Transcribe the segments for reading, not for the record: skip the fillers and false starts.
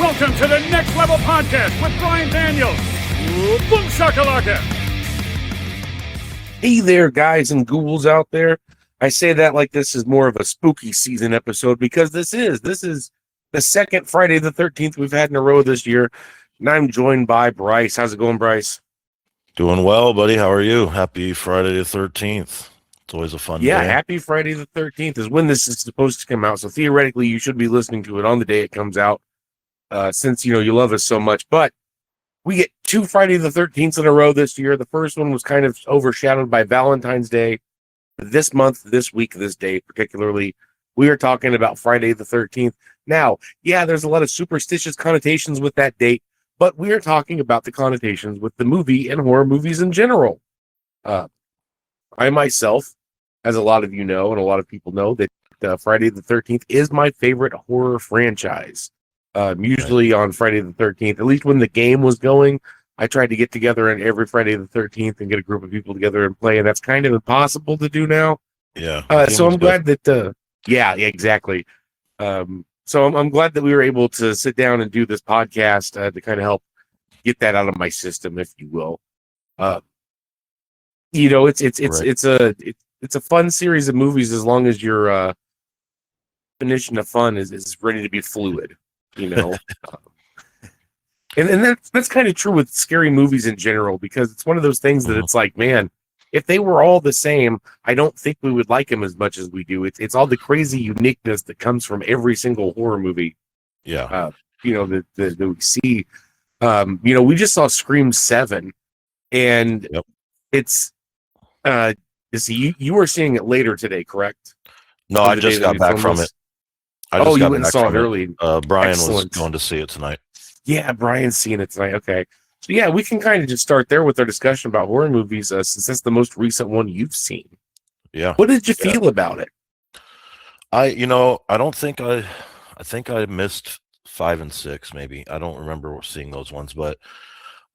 Welcome to the Next Level Podcast with Brian Daniels. Boom shakalaka. Hey there, guys and ghouls out there. I say that like this is more of a spooky season episode because this is the second Friday the 13th we've had in a row this year. And I'm joined by Bryce. How's it going, Bryce? Doing well, buddy. How are you? Happy Friday the 13th. It's always a fun day. Yeah, happy Friday the 13th is when this is supposed to come out. So theoretically, you should be listening to it on the day it comes out since, you love us so much. But we get two Friday the 13th in a row this year. The first one was kind of overshadowed by Valentine's Day. This month, this week, this day particularly, we are talking about Friday the 13th. Now, yeah, there's a lot of superstitious connotations with that date, but we are talking about the connotations with the movie and horror movies in general. I myself, as a lot of you know, and a lot of people know, that Friday the 13th is my favorite horror franchise. Usually on Friday the 13th, at least when the game was going, I tried to get together on every Friday the 13th and get a group of people together and play, and that's kind of impossible to do now. Yeah. So I'm glad that, yeah, exactly. So I'm glad that we were able to sit down and do this podcast to kind of help get that out of my system, if you will. It's a fun series of movies as long as your definition of fun is ready to be fluid, and that's kind of true with scary movies in general, because it's one of those things that it's like, man, if they were all the same, I don't think we would like them as much as we do. It's all the crazy uniqueness that comes from every single horror movie. Yeah. That we see. We just saw Scream 7, and it's you were seeing it later today, correct? No, I just got back from it. You went and saw it early. Brian was going to see it tonight. Yeah, Brian's seeing it tonight. Okay. So yeah, we can kind of just start there with our discussion about horror movies, since that's the most recent one you've seen. Yeah. What did you feel about it? I think I missed 5 and 6, maybe. I don't remember seeing those ones, but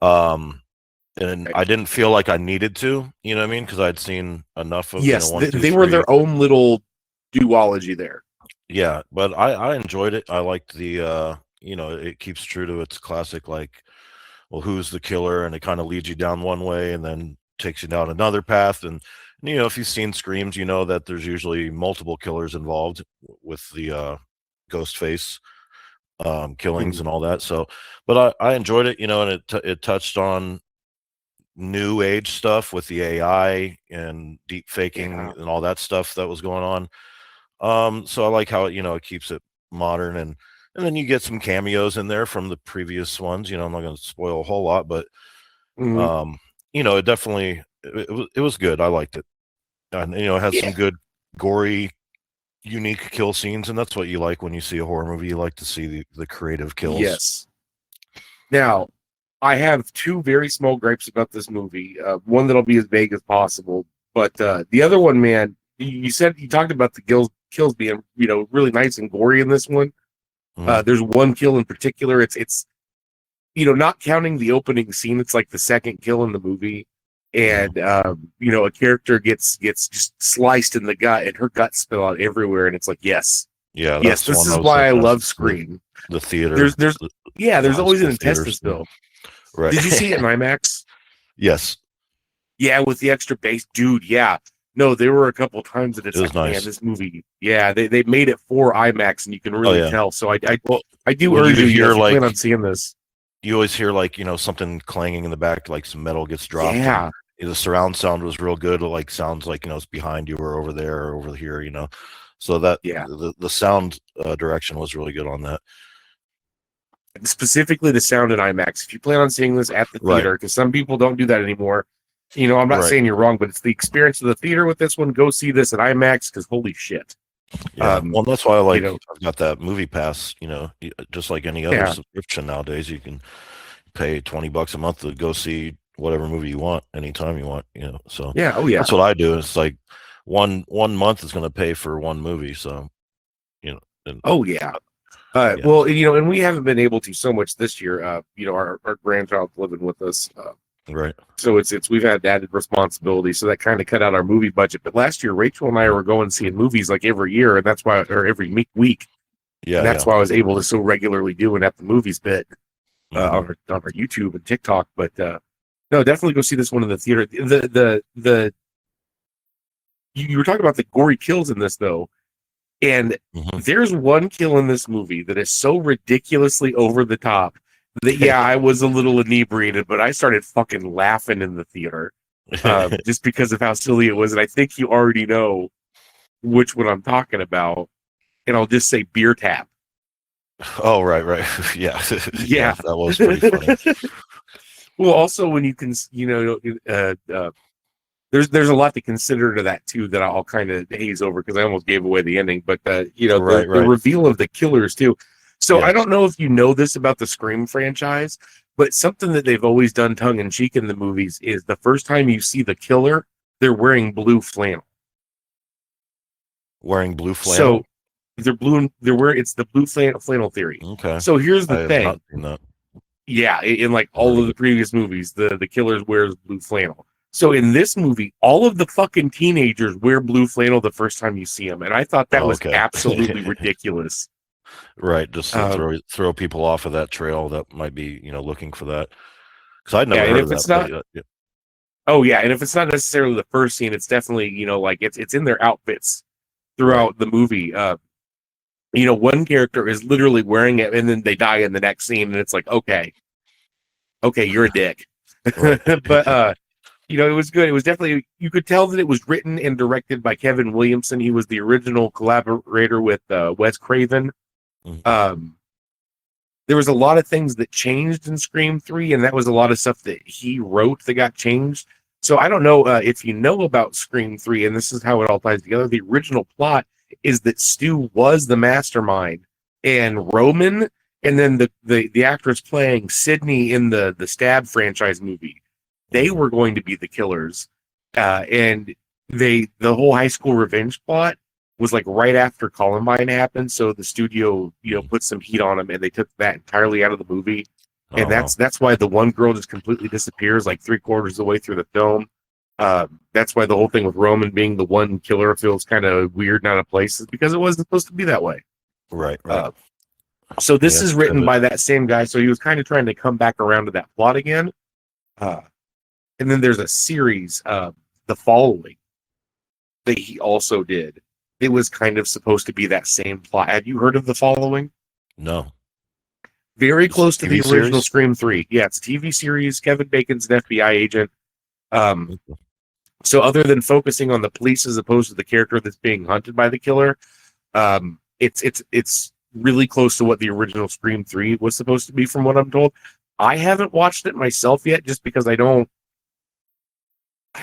and I didn't feel like I needed to, you know what I mean? Because I'd seen enough of 1, 2, they were their own little duology there. Yeah, but I enjoyed it. I liked the it keeps true to its classic, like, well, who's the killer, and it kind of leads you down one way and then takes you down another path. And if you've seen Screams, you know that there's usually multiple killers involved with the ghost face killings and all that. So, but I enjoyed it, and it touched on new age stuff with the AI and deep faking and all that stuff that was going on. So I like how it keeps it modern, and then you get some cameos in there from the previous ones. I'm not going to spoil a whole lot, but it definitely it was good. I liked it, and it has some good gory, unique kill scenes, and that's what you like when you see a horror movie. You like to see the creative kills. Yes. Now, I have two very small gripes about this movie. One that'll be as vague as possible, but the other one, man, you talked about the kills being really nice and gory in this one. There's one kill in particular. It's not counting the opening scene, it's like the second kill in the movie, and a character gets just sliced in the gut, and her guts spill out everywhere, and it's like, yes, this is why I love Scream. The theater. There's always an intestine spill. Right. Did you see it in IMAX? Yes. Yeah, with the extra bass, dude. Yeah. No, there were a couple of times that it was nice. Man, this movie, they made it for IMAX, and you can really tell. So I do urge you to plan on seeing this. You always hear something clanging in the back, like some metal gets dropped. Yeah. The surround sound was real good. It like sounds like it's behind you or over there or over here. So that the sound direction was really good on that. Specifically, the sound in IMAX. If you plan on seeing this at the theater, because some people don't do that anymore. I'm not saying you're wrong, but it's the experience of the theater with this one. Go see this at IMAX, because holy shit. Yeah, well, that's why I've got that movie pass, just like any other subscription nowadays. You can pay $20 a month to go see whatever movie you want, anytime you want, so that's what I do. It's like one month is going to pay for one movie. So, well, and we haven't been able to so much this year. Our grandchild's living with us. Right. So we've had added responsibility, so that kind of cut out our movie budget. But last year, Rachel and I were going seeing movies like every year, and that's why, or every week, Yeah, and that's yeah. why I was able to so regularly do an at the movies bit Mhm. on our YouTube and TikTok. But no, definitely go see this one in the theater. The you were talking about the gory kills in this though, and Mhm. there's one kill in this movie that is so ridiculously over the top that yeah, I was a little inebriated, but I started fucking laughing in the theater just because of how silly it was. And I think you already know which one I'm talking about. And I'll just say beer tap. Oh, right, right. Yeah. Yeah, Yeah. that was pretty funny. Well, also when you can, there's a lot to consider to that too that I'll kind of haze over because I almost gave away the ending. But Right, the right. reveal of the killers too. So I Yes. don't know if you know this about the Scream franchise, but something that they've always done tongue in cheek in the movies is the first time you see the killer, they're wearing blue flannel. Wearing blue So flannel? they're blue. They're wearing it's the blue flannel theory. Okay. So here's I the have not thing. seen that Yeah, in like or all heard of of the it. previous movies, the killers wears blue flannel. So in this movie, all of the fucking teenagers wear blue flannel the first time you see them, and I thought that Oh, was okay. absolutely ridiculous. Right, just to Um, throw people off of that trail that might be, looking for that. Because I'd yeah, never and heard of if that, it's but not, yeah, yeah. oh yeah, and if it's not necessarily the first scene, it's definitely like it's in their outfits Right. throughout the movie. One character is literally wearing it, and then they die in the next scene, and it's like, okay, you're a dick. Right. But it was good. It was definitely, you could tell that it was written and directed by Kevin Williamson. He was the original collaborator with Wes Craven. Mhm. Um, there was a lot of things that changed in Scream 3, and that was a lot of stuff that he wrote that got changed. So I don't know if you know about Scream 3, and this is how it all ties together. The original plot is that Stu was the mastermind, and Roman, and then the actress playing Sydney in the Stab franchise movie, they Mhm. were going to be the killers. And the whole high school revenge plot was like right after Columbine happened, so the studio, Mhm. put some heat on them, and they took that entirely out of the movie, and Oh, wow. that's why the one girl just completely disappears like three-quarters of the way through the film. That's why the whole thing with Roman being the one killer feels kind of weird and out of place, is because it wasn't supposed to be that way. Right, right. Uh, so this Yeah, is it's written kind of by that same guy, so he was kind of trying to come back around to that plot again. Uh, and then there's a series, The Following, that he also did. It was kind of supposed to be that same plot. Have you heard of The Following? no. Very It's a close to the TV original series? Scream 3. Yeah, it's a TV series. Kevin Bacon's an FBI agent. Um, Mhm. so other than focusing on the police as opposed to the character that's being hunted by the killer, it's really close to what the original Scream 3 was supposed to be, from what I'm told. I haven't watched it myself yet, just because I don't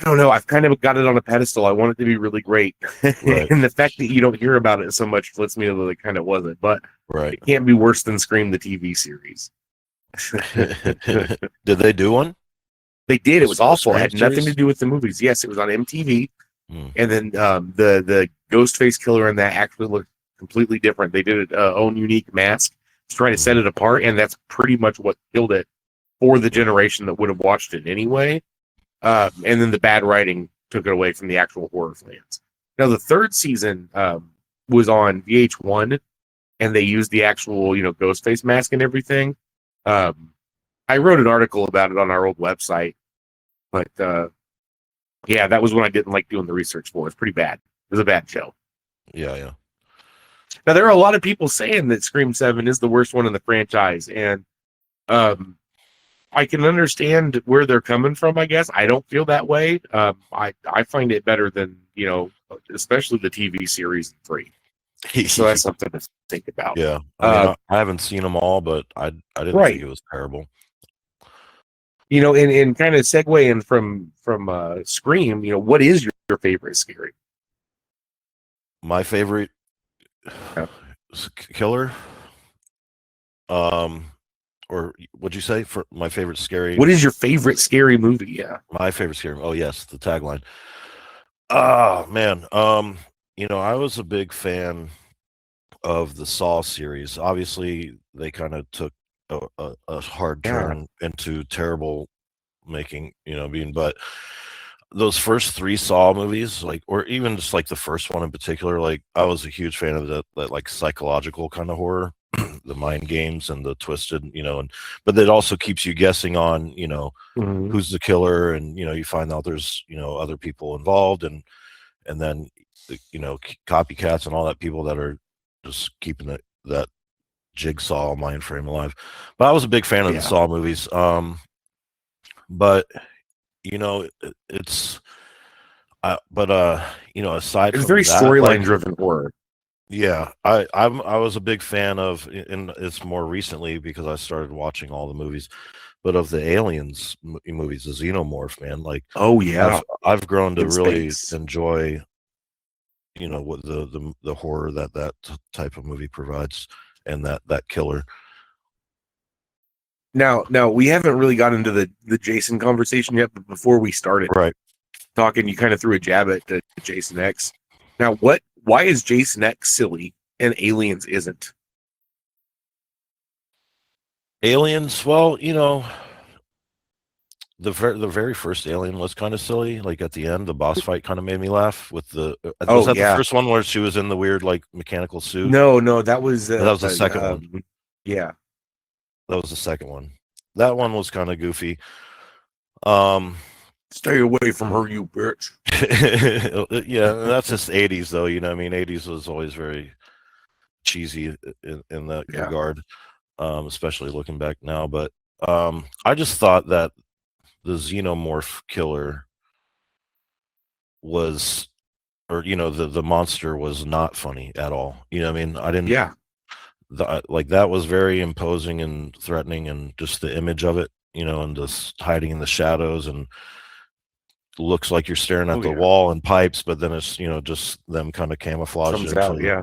know. I've kind of got it on a pedestal. I want it to be really great. Right, And the fact that you don't hear about it so much lets me know that it kind of wasn't. But right. it can't be worse than Scream the TV series. Did they do one? They did. It was A awful. It Scream had nothing to series? do with the movies. Yes, it was on MTV. Mm. And then the Ghostface killer in that actually looked completely different. They did its own unique mask to try to set Mhm. it apart. And that's pretty much what killed it for the generation that would have watched it anyway. And then the bad writing took it away from the actual horror fans. Now, the third season was on VH1, and they used the actual, Ghostface mask and everything. Um, I wrote an article about it on our old website, but yeah, that was when I didn't like doing the research for. It's pretty bad. It was a bad show. Yeah, yeah. Now, there are a lot of people saying that Scream 7 is the worst one in the franchise, and um, I can understand where they're coming from. I guess I don't feel that way. I find it better than especially the TV series 3. So that's something to think about. Yeah. I mean, Uh, I haven't seen them all, but I didn't think right. it was terrible. And kind of segue in from Scream. What is your favorite scary? My favorite Uh, killer, um, or what'd you say for my favorite scary? what is your favorite scary movie? Yeah. My favorite scary. Oh yes, the tagline. Oh man. I was a big fan of the Saw series. Obviously, they kind of took a hard Yeah. turn into terrible making, being, but those first three Saw movies, like, or even just like the first one in particular, like I was a huge fan of that like psychological kind of horror, the mind games and the twisted, and but it also keeps you guessing on, Mhm. who's the killer, and you find out there's other people involved, and then copycats and all that people that are just keeping that jigsaw mind frame alive. But I was a big fan of the Yeah. Saw movies. But it's but aside It's from very that, storyline like, driven horror. yeah, I was a big fan of, and it's more recently because I started watching all the movies, but of the Aliens movies, the Xenomorph, man. Like, Oh yeah, I've grown to in really space. enjoy, what the horror that type of movie provides, and that killer. Now we haven't really got into the Jason conversation yet, but before we started Right. talking, you kind of threw a jab at Jason X. Now, why is Jason X silly and Aliens isn't? Aliens, well, the very first Alien was kind of silly. Like at the end, the boss fight kind of made me laugh. With the was Oh that the yeah, first one where she was in the weird like mechanical suit? no, that was That was the second one. yeah. That was the second one. That one was kind of goofy. Um, Stay away from her, you bitch. yeah, that's just 80s though. I mean, 80s was always very cheesy in that Yeah, regard, especially looking back now. But I just thought that the xenomorph killer was, or the monster was not funny at all. I mean, I didn't yeah, like that was very imposing and threatening, and just the image of it, and just hiding in the shadows, and looks like you're staring at oh the yeah. wall and pipes, but then it's just them kind of camouflaged Comes into out, the yeah.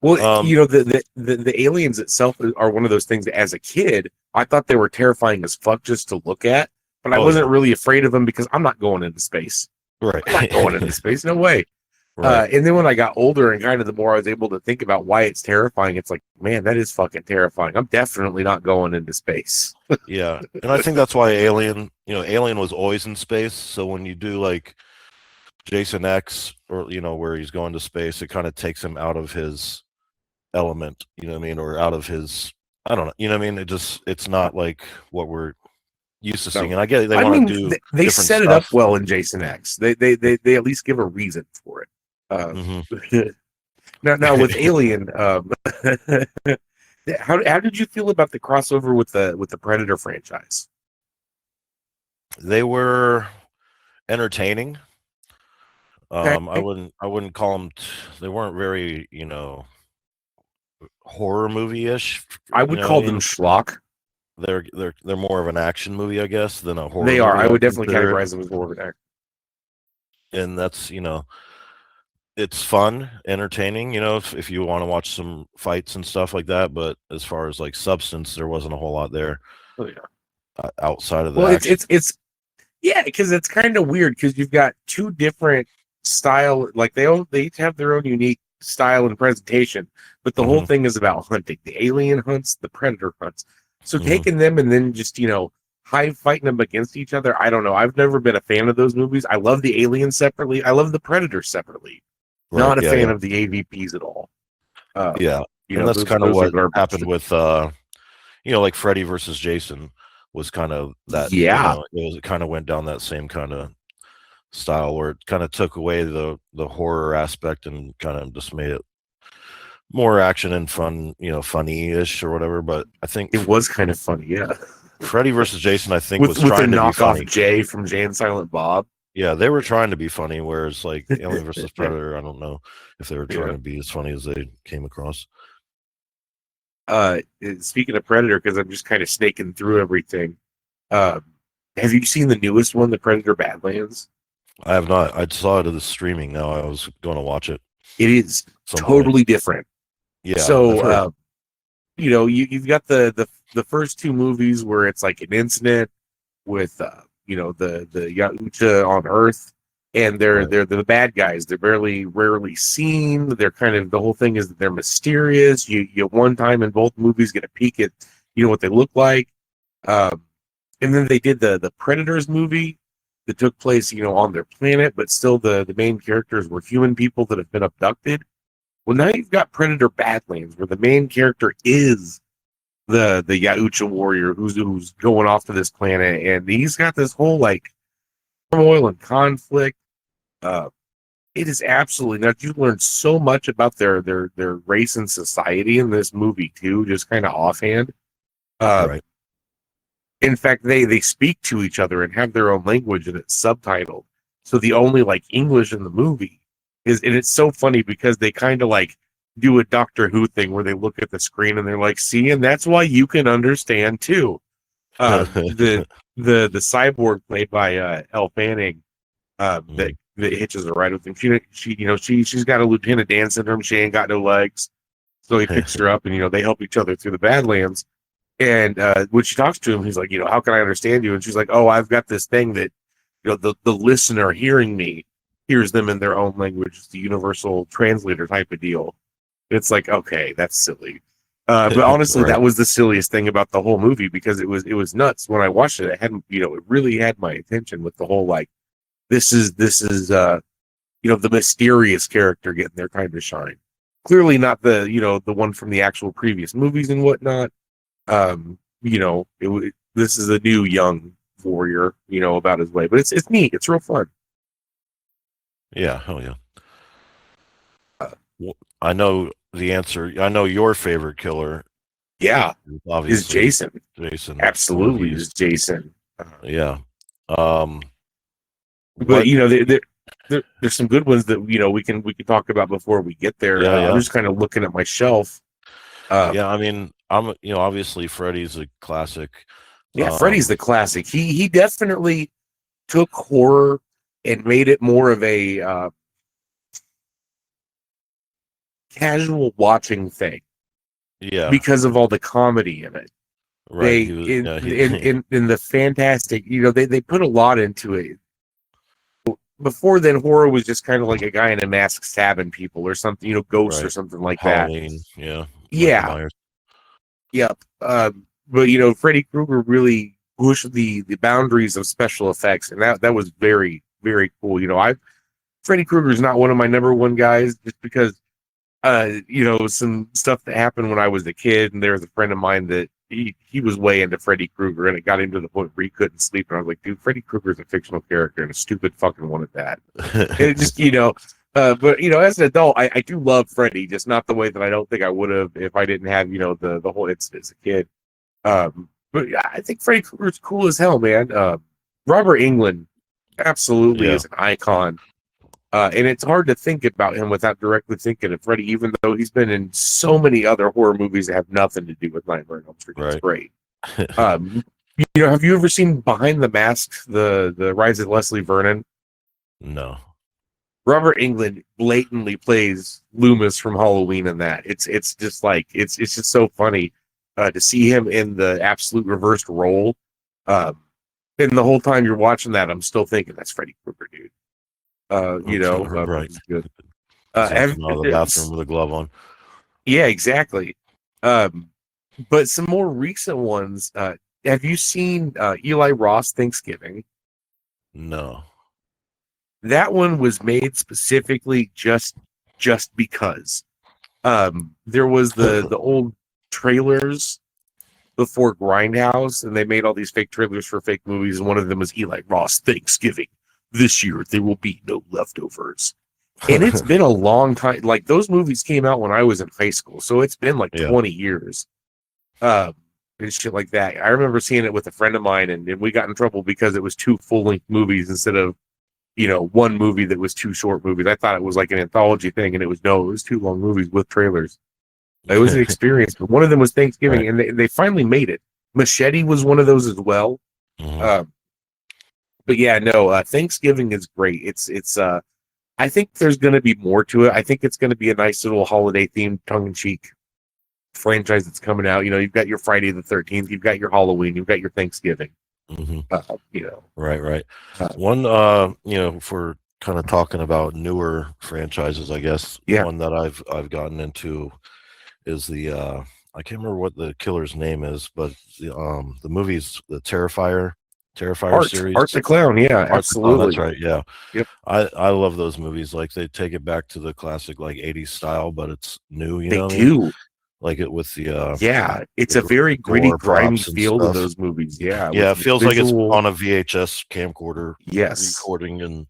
Well, um the aliens itself are one of those things that as a kid, I thought they were terrifying as fuck just to look at, but I oh wasn't yeah, really afraid of them because I'm not going into space. right. I'm not going into space, no way. Right. And then when I got older and kind of the more I was able to think about why it's terrifying, it's like, man, that is fucking terrifying. I'm definitely not going into space. Yeah, and I think that's why Alien was always in space. So when you do like Jason X, or where he's going to space, it kind of takes him out of his element, what I mean, or out of his, I don't know, what I mean. It's not like what we're used to seeing. No, And I get it, they I want mean to do they different set it up stuff. well in Jason X. They at least give a reason for it. Hmm. Now with Alien, how did you feel about the crossover with the Predator franchise? They were entertaining. Okay. I wouldn't call them. They weren't very, horror movie-ish. I would What I call them mean, schlock. they're more of an action movie, I guess, than a horror They are. movie, I I would would definitely consider it. categorize them as more of an act. And that's, it's fun, entertaining, if you want to watch some fights and stuff like that. But as far as like substance, there wasn't a whole lot there, Oh yeah. outside of the Well, action. it's yeah, because it's kind of weird because you've got two different style, like they each have their own unique style and presentation, but the whole Hmm. thing is about hunting. The alien hunts, the predator hunts. So Hmm. taking them and then just high fighting them against each other. I don't know. I've never been a fan of those movies. I love the aliens separately. I love the predators separately. Right. Not a Yeah. fan Yeah. of the AVPs at all. Uh, Yeah. And that's kind of those are what garbage. happened with, like Freddy versus Jason was kind of that, Yeah, it kind of went down that same kind of style, where it kind of took away the horror aspect and kind of just made it more action and fun, funny-ish or whatever. But I think it was kind of funny. Yeah, Freddy versus Jason, I think, with was their trying to be knockoff funny. Jay from Jay and Silent Bob. Yeah, they were trying to be funny, whereas like Alien versus Predator, I don't know if they were trying Yeah. to be as funny as they came across. Uh, Speaking of Predator, because I'm just kind of snaking through everything. Uh, have you seen the newest one, the Predator Badlands? I have not. I saw it in the streaming. Now I was going to watch it It is at some point. totally different. Yeah, I've So, heard. you've got the first two movies where it's like an incident with the Yautja on Earth, and they're Right. they're the bad guys. They're rarely seen. They're kind of the whole thing is that they're mysterious. You one time in both movies get a peek at what they look like. Um, and then they did the Predators movie, that took place, on their planet, but still the main characters were human people that have been abducted. Well, now you've got Predator Badlands, where the main character is the Yautja warrior who's going off to this planet, and he's got this whole like turmoil and conflict. It is absolutely nuts. You learn so much about their race and society in this movie too, just kind of offhand. Right. In fact, they speak to each other and have their own language, and it's subtitled. So the only like English in the movie is, and it's so funny because they kind of like do a Doctor Who thing where they look at the screen and they're like, "See, and that's why you can understand too." The cyborg played by Elle Fanning, that hitches a ride with him. She's got a Lieutenant Dan syndrome. She ain't got no legs, so he picks her up, and they help each other through the Badlands. And when she talks to him, he's like, "How can I understand you?" And she's like, "Oh, I've got this thing that, the listener hearing me hears them in their own language. It's the universal translator type of deal." It's like, okay, that's silly. But honestly, Right. that was the silliest thing about the whole movie, because it was nuts. When I watched it, it hadn't, it really had my attention with the whole like, this is the mysterious character getting their time to shine. Clearly not the one from the actual previous movies and whatnot. This is a new young warrior, about his way, but it's neat. It's real fun. Yeah, hell yeah. I know the answer. I know your favorite killer. Yeah, Obviously, is Jason. Jason. Absolutely is Jason. Yeah. But What- there's some good ones that we can talk about before we get there. Yeah, I'm just kind of looking at my shelf. yeah, I mean, obviously Freddy's a classic. Yeah, Freddy's the classic. He definitely took horror and made it more of a casual watching thing. Yeah, Because of all the comedy in it. right. In the fantastic, they put a lot into it. Before then, horror was just kind of like a guy in a mask stabbing people or something, ghosts Right. or something like Halloween, that. yeah. Yeah. Yep. But Freddy Krueger really pushed the boundaries of special effects, and that was very, very cool. Freddy Krueger is not one of my number one guys, just because some stuff that happened when I was a kid, and there was a friend of mine that he was way into Freddy Krueger, and it got him to the point where he couldn't sleep. And I was like, dude, Freddy Krueger is a fictional character and a stupid fucking one at that. It just, but as an adult, I do love Freddy, just not the way that I don't think I would have if I didn't have, the whole incident as a kid. But I think Freddy Krueger's cool as hell, man. Robert Englund absolutely is an icon. And it's hard to think about him without directly thinking of Freddy, even though he's been in so many other horror movies that have nothing to do with Nightmare on Elm Street. It's great. Have you ever seen Behind the Mask, the Rise of Leslie Vernon? No. Robert Englund blatantly plays Loomis from Halloween in that. It's just like it's just so funny to see him in the absolute reversed role. And the whole time you're watching that, I'm still thinking that's Freddy Krueger, dude. Right. Good. Out of the bathroom with a glove on. Yeah, exactly. But some more recent ones. Have you seen Eli Roth Thanksgiving? No. That one was made specifically just because. There was the old trailers before Grindhouse, and they made all these fake trailers for fake movies, and one of them was Eli Roth Thanksgiving. This year there will be no leftovers. And it's been a long time. Like, those movies came out when I was in high school, so it's been like 20 years. And shit like that. I remember seeing it with a friend of mine, and we got in trouble because it was two full-length movies instead of one movie that was two short movies. I thought it was like an anthology thing, and it was two long movies with trailers. It was an experience, but one of them was Thanksgiving, and they finally made it. Machete was one of those as well. But yeah, no, Thanksgiving is great. It's I think there's going to be more to it. I think it's going to be a nice little holiday themed, tongue in cheek franchise that's coming out. You've got your Friday the 13th, you've got your Halloween, you've got your Thanksgiving. Right. One, if we're kind of talking about newer franchises, I guess one that I've gotten into is the I can't remember what the killer's name is, but the movie's The Terrifier. Terrifier series. Art the Clown. Yeah, Art the Clown, absolutely. that's right. Yeah. Yep. I love those movies. Like they take it back to the classic like 80s style, but it's new, you They know what I mean? do. Like it with Yeah, it's a the very gritty, gore grimy props and feel to stuff. those movies. Yeah, Yeah, it with feels like it's visual. on a VHS camcorder Yes. recording, and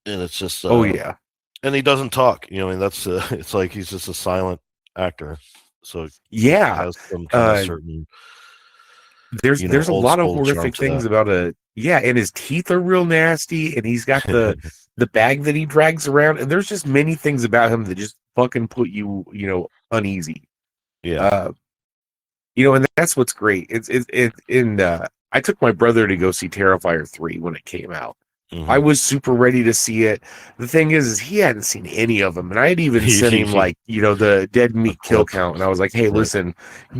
it's just Oh yeah. and he doesn't talk, you know, I mean that's it's like he's just a silent actor. So it Yeah. has some kind of Uh, certain, there's a old lot of school charm horrific to things about yeah, and his teeth are real nasty, and he's got that. the bag that he drags around, and there's just many things about him that just fucking put you, uneasy. Yeah. And that's what's great. I took my brother to go see Terrifier 3 when it came out. I Mhm. was super ready to see it. The thing is he hadn't seen any of them, and I had even sent him like, the dead meat kill clip. count, and I was like, "Hey, Right. listen,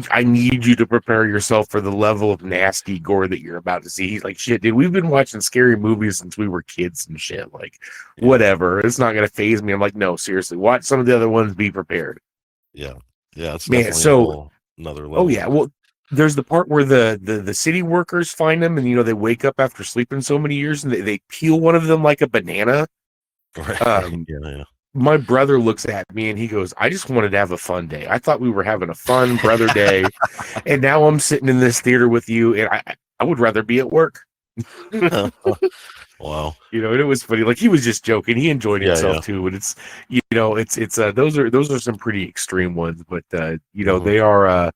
I need you to prepare yourself for the level of nasty gore that you're about to see." He's like, "Shit, dude, we've been watching scary movies since we were kids and shit. Like, Yeah. whatever, it's not gonna phase me." I'm like, "No, seriously, watch some of the other ones. Be prepared." Yeah. Yeah, it's Man, definitely a so whole another level. oh yeah, well, there's the part where the city workers find them, and they wake up after sleeping so many years, and they peel one of them like a banana. Right. Um, Yeah. my brother looks at me and he goes, "I just wanted to have a fun day. I thought we were having a fun brother day, and now I'm sitting in this theater with you, and I would rather be at work." Wow. And it was funny. Like he was just joking. He enjoyed Yeah, himself yeah. too. And it's those are some pretty extreme ones, but Mhm. they are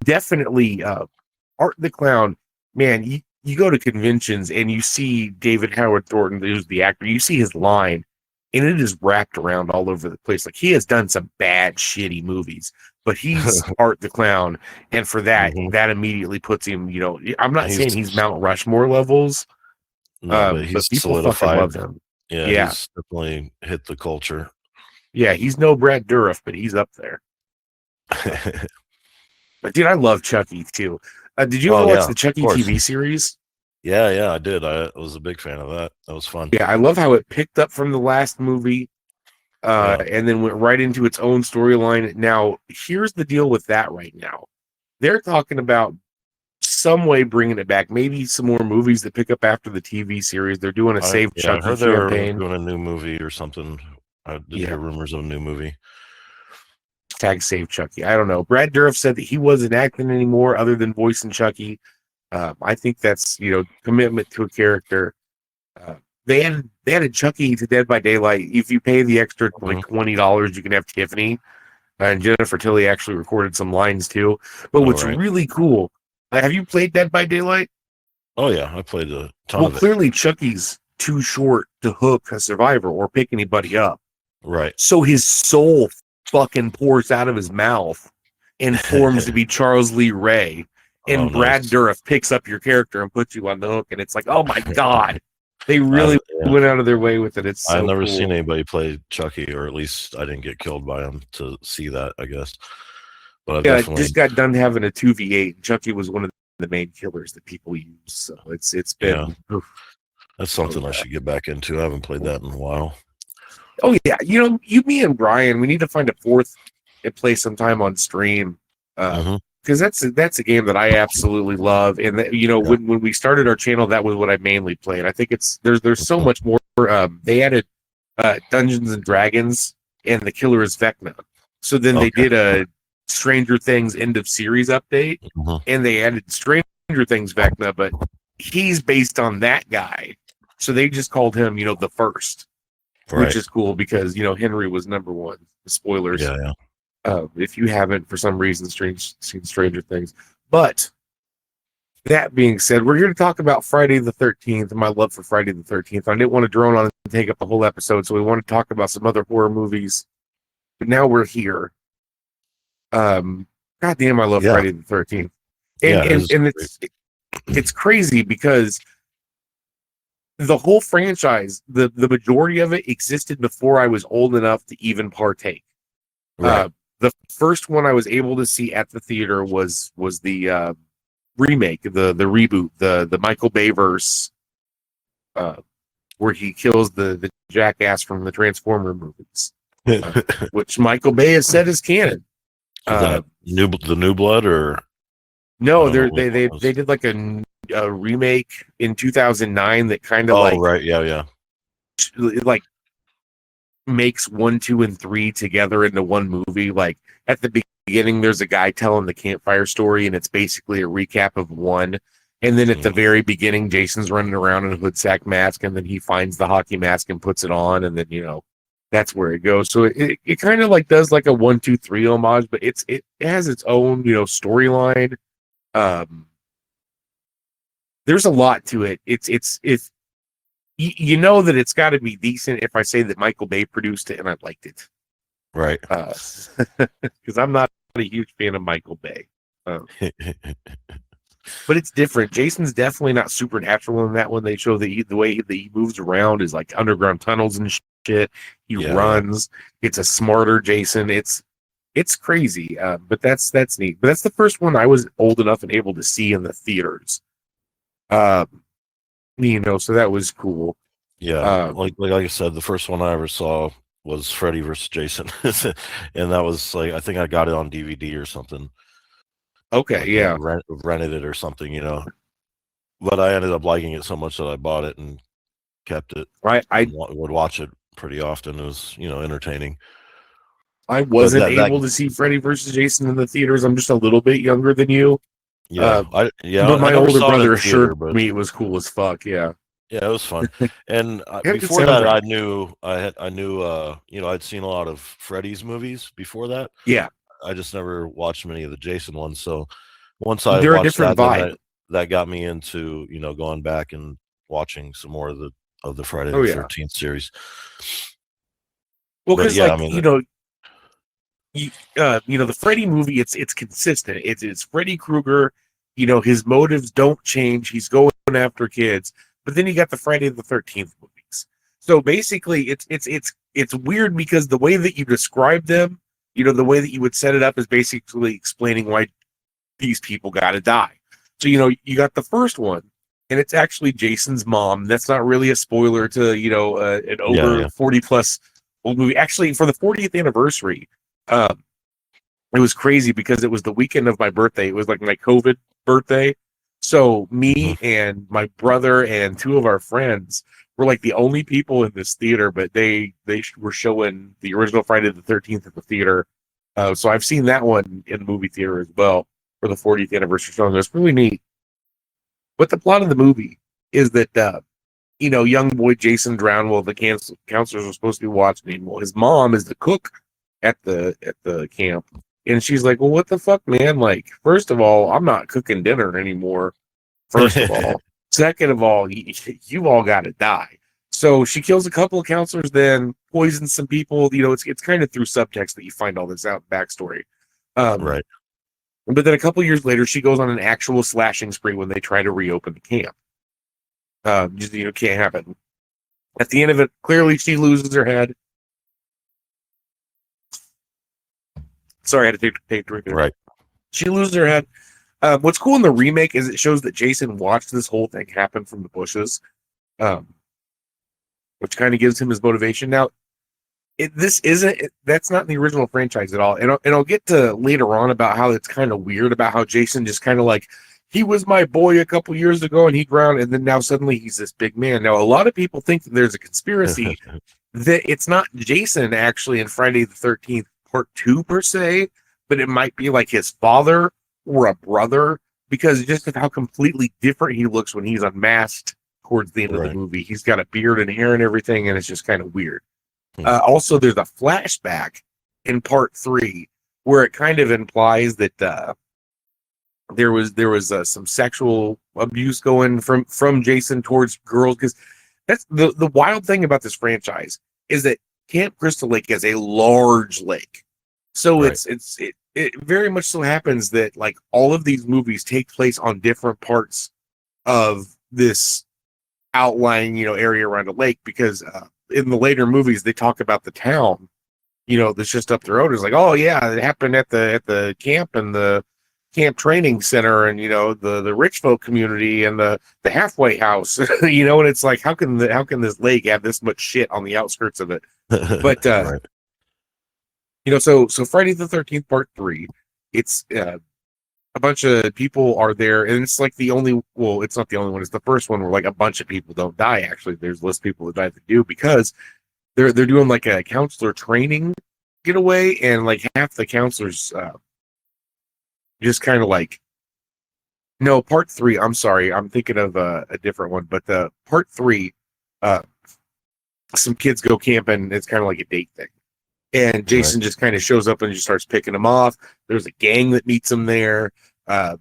definitely Art the Clown. Man, you go to conventions and you see David Howard Thornton, who's the actor. You see his line, and it is wrapped around all over the place. Like he has done some bad, shitty movies, but he's Art the Clown, and for that, Mhm. that immediately puts him. I'm not saying He's he's Mount Rushmore levels, no, but but he's people fucking solidified. love him. Yeah, Yeah, he's definitely hit the culture. yeah, he's no Brad Dourif, but he's up there. But dude, I love Chucky too. Did you ever Oh watch yeah, the of Chucky course. TV series? Yeah, I did. I was a big fan of that. That was fun. Yeah, I love how it picked up from the last movie, Yeah. and then went right into its own storyline. Now, here's the deal with that right now. They're talking about some way bringing it back. Maybe some more movies that pick up after the TV series. They're doing a Save I Chucky heard they were campaign. doing a new movie or something. I did hear rumors of a new movie. Tag Save Chucky. I don't know. Brad Dourif said that he wasn't acting anymore other than voicing Chucky. I think that's, commitment to a character. They added Chucky to Dead by Daylight. If you pay the extra like $20, you can have Tiffany. And Jennifer Tilly actually recorded some lines too. But what's really cool, have you played Dead by Daylight? Oh yeah, I played a ton of it. Well, clearly Chucky's too short to hook a survivor or pick anybody up. Right. So his soul fucking pours out of his mouth and forms to be Charles Lee Ray. And Brad Dourif picks up your character and puts you on the hook. And it's like, oh my God. They really went out of their way with it. It's so I've never cool. seen anybody play Chucky, or at least I didn't get killed by him to see that, I guess. But I just got done having a 2v8. And Chucky was one of the main killers that people use. So it's been that's something I should get back into. I haven't played that in a while. Oh yeah, me and Brian, we need to find a fourth and play sometime on stream. Because that's a game that I absolutely love, and that, when we started our channel, that was what I mainly played. I think there's so much more. They added Dungeons and Dragons, and the killer is Vecna. So then they did a Stranger Things end of series update, and they added Stranger Things Vecna, but he's based on that guy, so they just called him, the first, which is cool because Henry was number one. Spoilers. Yeah. If you haven't, for some reason, seen Stranger Things. But that being said, we're here to talk about Friday the 13th and my love for Friday the 13th. I didn't want to drone on and take up the whole episode, so we want to talk about some other horror movies. But now we're here. God damn, I love Friday the 13th. And it's crazy because the whole franchise, the majority of it existed before I was old enough to even partake. The first one I was able to see at the theater was the remake, the reboot, the Michael Bay verse, where he kills the jackass from the Transformer movies, which Michael Bay has said is canon. The New Blood, or no, they did like a a remake in 2009 that kind of Oh, right. Yeah. like makes 1, 2, and 3 together into one movie. Like at the beginning, there's a guy telling the campfire story, and it's basically a recap of 1. And then at the very beginning, Jason's running around in a hood sack mask, and then he finds the hockey mask and puts it on, and then that's where it goes. So it kind of like does like a 1, 2, 3 homage, but it has its own storyline. There's a lot to it. It's you know that it's got to be decent if I say that Michael Bay produced it and I liked it. Right. Because I'm not a huge fan of Michael Bay. But it's different. Jason's definitely not supernatural in that one. They show that the way that he moves around is like underground tunnels and shit. He runs. Yeah. It's a smarter Jason. It's crazy. But that's neat. But that's the first one I was old enough and able to see in the theaters. So that was cool. Yeah, like I said, the first one I ever saw was Freddy versus Jason, and that was like I think I got it on DVD or something. Okay, like, yeah, rented it or something, But I ended up liking it so much that I bought it and kept it. I would watch it pretty often. It was entertaining. I wasn't able to see Freddy versus Jason in the theaters. I'm just a little bit younger than you. Yeah, but my older brother assured me it was cool as fuck. Yeah, it was fun. And before that, I knew I'd seen a lot of Freddy's movies before that. Yeah, I just never watched many of the Jason ones. So once I they're watched that, then that got me into going back and watching some more of the Friday the 13th series. Well, because the Freddy movie, it's consistent. It's Freddy Krueger. His motives don't change. He's going after kids. But then you got the Friday the 13th movies. So basically, it's weird because the way that you describe them, the way that you would set it up is basically explaining why these people got to die. So you got the first one, and it's actually Jason's mom. That's not really a spoiler to an over 40 plus old movie. Actually, for the 40th anniversary. It was crazy because it was the weekend of my birthday. It was like my COVID birthday. So me and my brother and 2 of our friends were like the only people in this theater, but they were showing the original Friday the 13th at the theater. So I've seen that one in the movie theater as well for the 40th anniversary show. It's really neat. But the plot of the movie is that, young boy Jason drowned while the counselors were supposed to be watching him. Well, his mom is the cook at the camp. And she's like, well, what the fuck, man? Like, first of all, I'm not cooking dinner anymore. First of all. Second of all, you all got to die. So she kills a couple of counselors, then poisons some people. It's kind of through subtext that you find all this out backstory. Right. But then a couple of years later, she goes on an actual slashing spree when they try to reopen the camp. Can't happen. At the end of it, clearly she loses her head. Sorry, I had to take a drink. Right. She loses her head. What's cool in the remake is it shows that Jason watched this whole thing happen from the bushes, which kind of gives him his motivation. Now, that's not in the original franchise at all. And I'll get to later on about how it's kind of weird about how Jason just kind of like, he was my boy a couple years ago and he drowned, and then now suddenly he's this big man. Now, a lot of people think that there's a conspiracy that it's not Jason actually in Friday the 13th Part 2 per se, but it might be like his father or a brother, because just of how completely different he looks when he's unmasked towards the end of the movie. He's got a beard and hair and everything, and it's just kind of weird. Also, there's a flashback in Part 3 where it kind of implies that there was some sexual abuse going from Jason towards girls, because that's the wild thing about this franchise is that Camp Crystal Lake is a large lake. So it very much so happens that like all of these movies take place on different parts of this outlying, area around a lake, because in the later movies they talk about the town, that's just up the road. It's like, oh yeah, it happened at the camp and the camp training center and the rich folk community and the halfway house, and it's like, how can this lake have this much shit on the outskirts of it? But so Friday the 13th Part 3, it's a bunch of people are there, and it's like it's not the only one. It's the first one where like a bunch of people don't die. Actually, there's less people that die that do because they're doing like a counselor training getaway, and like half the counselors just kind of like no part three. I'm sorry, I'm thinking of a different one, but the part three, uh, some kids go camping. It's kind of like a date thing, and Jason just kind of shows up and just starts picking them off. There's a gang that meets him there. I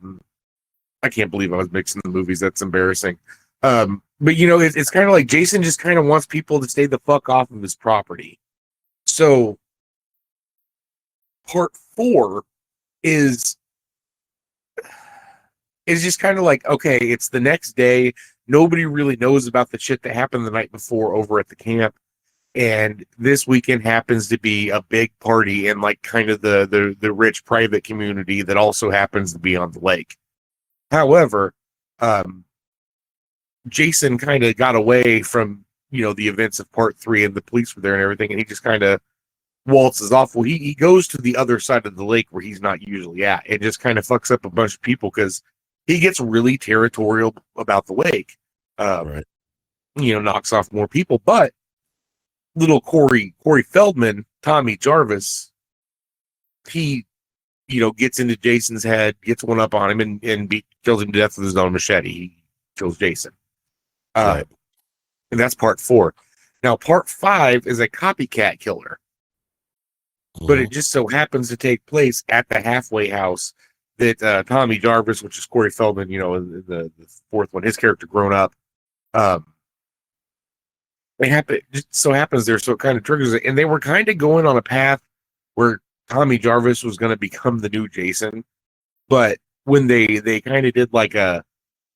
can't believe I was mixing the movies. That's embarrassing. But it's kind of like Jason just kind of wants people to stay the fuck off of his property. So part 4 is just kind of like, okay, it's the next day. Nobody really knows about the shit that happened the night before over at the camp. And this weekend happens to be a big party in like kind of the rich private community that also happens to be on the lake. However, Jason kind of got away from, the events of part 3 and the police were there and everything. And he just kind of waltzes off. Well, he goes to the other side of the lake where he's not usually at and just kind of fucks up a bunch of people because he gets really territorial about the lake. Knocks off more people. But little Corey Feldman, Tommy Jarvis, he, gets into Jason's head, gets one up on him, and kills him to death with his own machete. He kills Jason. And that's part 4. Now, part 5 is a copycat killer. But it just so happens to take place at the halfway house that Tommy Jarvis, which is Corey Feldman, the fourth one, his character grown up, it just so happens there, so it kind of triggers it. And they were kind of going on a path where Tommy Jarvis was going to become the new Jason. But when they kind of did like a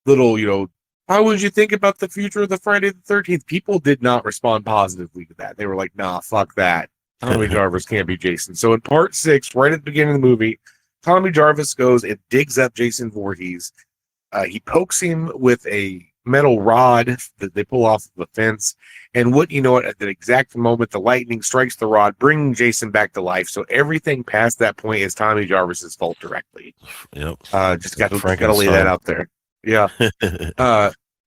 little, how would you think about the future of the Friday the 13th? People did not respond positively to that. They were like, nah, fuck that. Tommy Jarvis can't be Jason. So in part 6, right at the beginning of the movie, Tommy Jarvis goes and digs up Jason Voorhees. He pokes him with a metal rod that they pull off of the fence. And at the exact moment, the lightning strikes the rod, bringing Jason back to life. So everything past that point is Tommy Jarvis's fault directly. Yep. Just got to lay that out there. Yeah.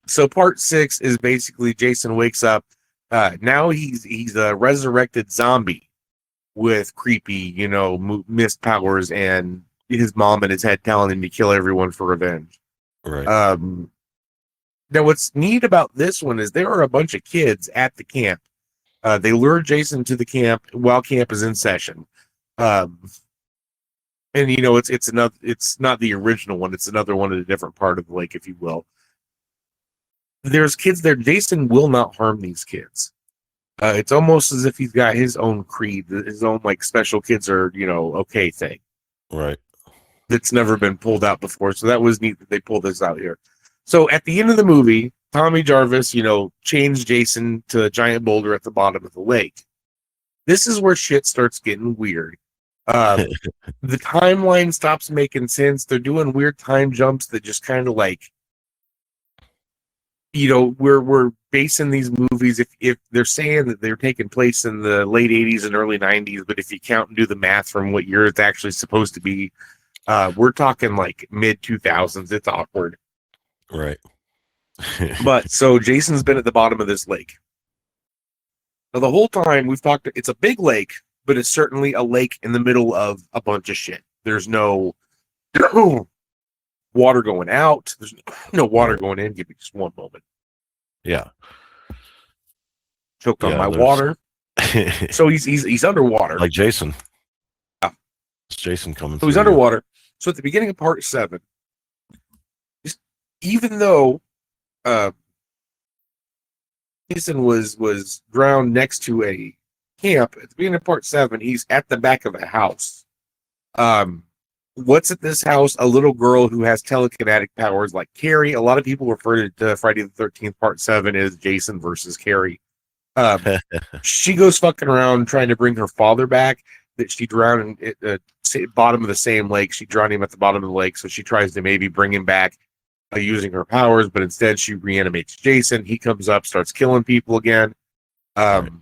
So part 6 is basically Jason wakes up. Now he's a resurrected zombie with creepy, mist powers, and his mom in his head telling him to kill everyone for revenge. Right. Now, what's neat about this one is there are a bunch of kids at the camp. They lure Jason to the camp while camp is in session. And it's not the original one. It's another one in a different part of the lake, if you will. There's kids there. Jason will not harm these kids. It's almost as if he's got his own creed, his own like special kids are, okay thing. Right. That's never been pulled out before. So that was neat that they pulled this out here. So at the end of the movie, Tommy Jarvis, chains Jason to a giant boulder at the bottom of the lake. This is where shit starts getting weird. The timeline stops making sense. They're doing weird time jumps that just kind of like, we're basing these movies, if they're saying that they're taking place in the late 80s and early 90s, but if you count and do the math from what year it's actually supposed to be, we're talking like mid 2000s. It's awkward. Right. But so Jason's been at the bottom of this lake. Now the whole time we've talked, it's a big lake, but it's certainly a lake in the middle of a bunch of shit. There's no water going out. There's no water going in. Give me just one moment. Yeah. Choked on my water. So he's underwater. Like Jason. Yeah. It's Jason coming. So he's underwater. So at the beginning of part 7, even though Jason was drowned next to a camp, at the beginning of part 7, he's at the back of a house. What's at this house? A little girl who has telekinetic powers like Carrie. A lot of people refer to Friday the 13th part 7 as Jason versus Carrie. She goes fucking around trying to bring her father back that she drowned at the bottom of the same lake. She drowned him at the bottom of the lake, so she tries to maybe bring him back using her powers, but instead she reanimates Jason. He comes up, starts killing people again. The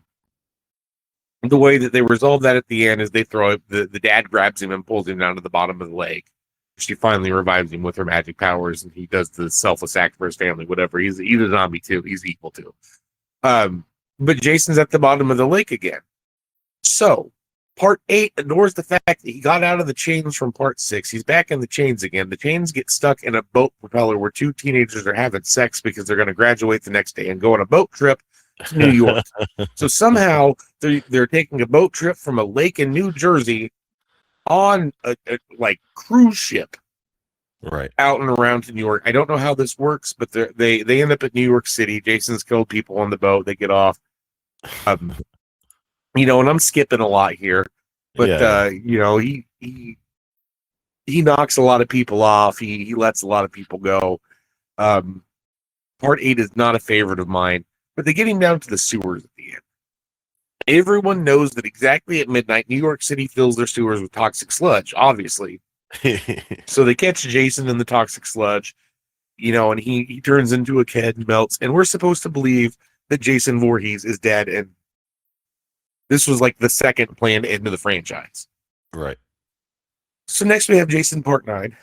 way that they resolve that at the end is they throw the dad grabs him and pulls him down to the bottom of the lake. she finally revives him with her magic powers, and he does the selfless act for his family. Whatever, he's a zombie too. He's equal to. But Jason's at the bottom of the lake again. So part 8 ignores the fact that he got out of the chains from part 6. He's back in the chains again. The chains get stuck in a boat propeller where 2 teenagers are having sex because they're going to graduate the next day and go on a boat trip to New York. So somehow they're taking a boat trip from a lake in New Jersey on a like cruise ship, right, out and around to New York. I don't know how this works, but they end up at New York City. Jason's killed people on the boat. They get off. And I'm skipping a lot here, but yeah. he knocks a lot of people off. He lets a lot of people go. Part 8 is not a favorite of mine, but they get him down to the sewers at the end. Everyone knows that exactly at midnight, New York City fills their sewers with toxic sludge, obviously. So they catch Jason in the toxic sludge, and he turns into a kid and melts. And we're supposed to believe that Jason Voorhees is dead, and this was like the second planned end of the franchise. Right. So next we have Jason Part 9.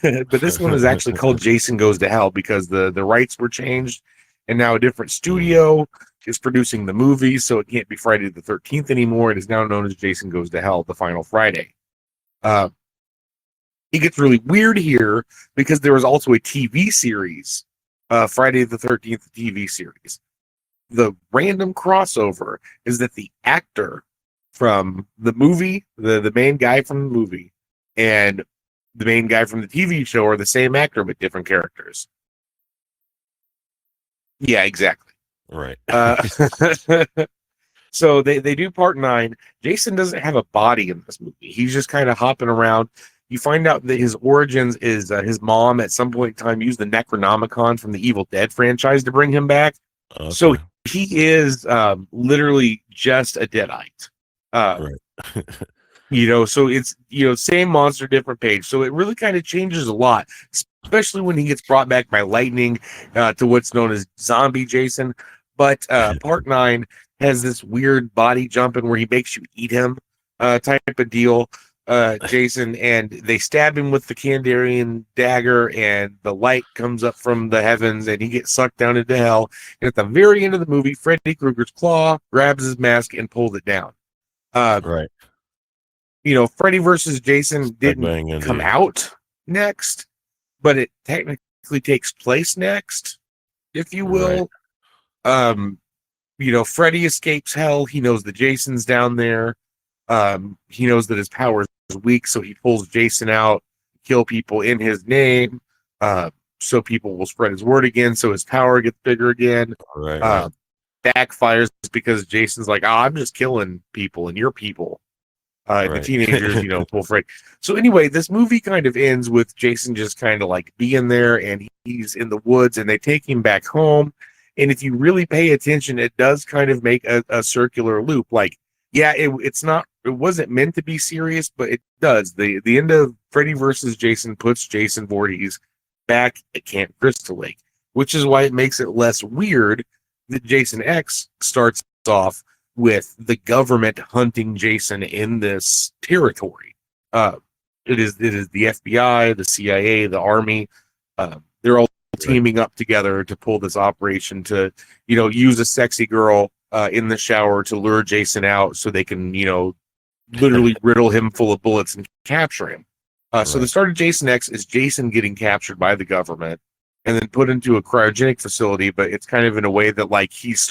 But this one is actually called Jason Goes to Hell because the rights were changed, and now a different studio is producing the movie, so it can't be Friday the 13th anymore. It is now known as Jason Goes to Hell, the final Friday. It gets really weird here because there was also a TV series, Friday the 13th TV series. The random crossover is that the actor from the movie, the main guy from the movie, and the main guy from the TV show are the same actor but different characters. Yeah, exactly. Right. So they do part 9. Jason doesn't have a body in this movie. He's just kind of hopping around. You find out that his origins is his mom at some point in time used the Necronomicon from the Evil Dead franchise to bring him back. Okay. So he is literally just a deadite. Right. So it's, same monster, different page. So it really kind of changes a lot, especially when he gets brought back by lightning to what's known as zombie Jason. But part 9 has this weird body jumping where he makes you eat him type of deal, Jason, and they stab him with the Kandarian dagger, and the light comes up from the heavens, and he gets sucked down into hell. And at the very end of the movie, Freddy Krueger's claw grabs his mask and pulls it down. Right. Freddy versus Jason didn't come out next, but it technically takes place next, if you will. Right. Freddy escapes hell. He knows that Jason's down there. He knows that his power is weak, so he pulls Jason out, kill people in his name, so people will spread his word again, so his power gets bigger again. Right. Backfires because Jason's like, I'm just killing people, and you're people. The teenagers, pull Freddy. So anyway, this movie kind of ends with Jason just kind of like being there, and he's in the woods, and they take him back home. And if you really pay attention, it does kind of make a circular loop. Like, yeah, it wasn't meant to be serious, but it does. The end of Freddy versus Jason puts Jason Voorhees back at Camp Crystal Lake, which is why it makes it less weird that Jason X starts off with the government hunting Jason in this territory. It is the FBI, the CIA, the Army. They're all teaming up together to pull this operation to, use a sexy girl in the shower to lure Jason out so they can, literally riddle him full of bullets and capture him. So the start of Jason X is Jason getting captured by the government and then put into a cryogenic facility, but it's kind of in a way that like he's